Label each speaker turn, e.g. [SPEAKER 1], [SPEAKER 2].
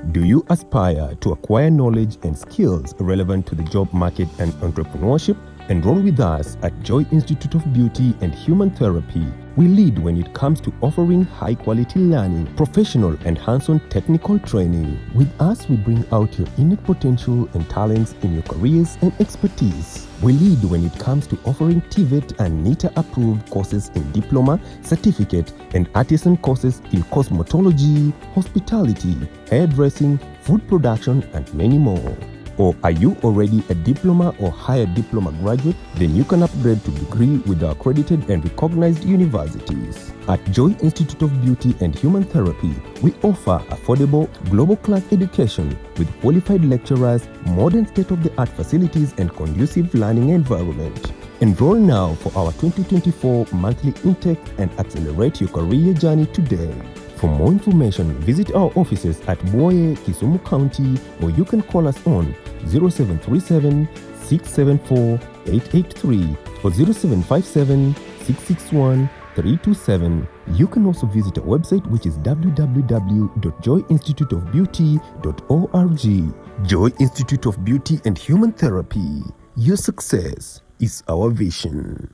[SPEAKER 1] Do you aspire to acquire knowledge and skills relevant to the job market and entrepreneurship? Enroll with us at Joy Institute of Beauty and Human Therapy. We lead when it comes to offering high-quality learning, professional and hands-on technical training. With us, we bring out your innate potential and talents in your careers and expertise. We lead when it comes to offering TVET and NITA-approved courses in Diploma, Certificate, and Artisan Courses in Cosmetology, Hospitality, Hairdressing, Food Production, and many more. Or are you already a diploma or higher diploma graduate? Then you can upgrade to degree with our accredited and recognized universities. At Joy Institute of Beauty and Human Therapy, we offer affordable global class education with qualified lecturers, modern state-of-the-art facilities, and conducive learning environment. Enroll now for our 2024 monthly intake and accelerate your career journey today. For more information, visit our offices at Boye, Kisumu County, or you can call us on 0737 674 883 or 0757 661 327. You can also visit our website, which is www.joyinstituteofbeauty.org. Joy Institute of Beauty and Human Therapy. Your success is our vision.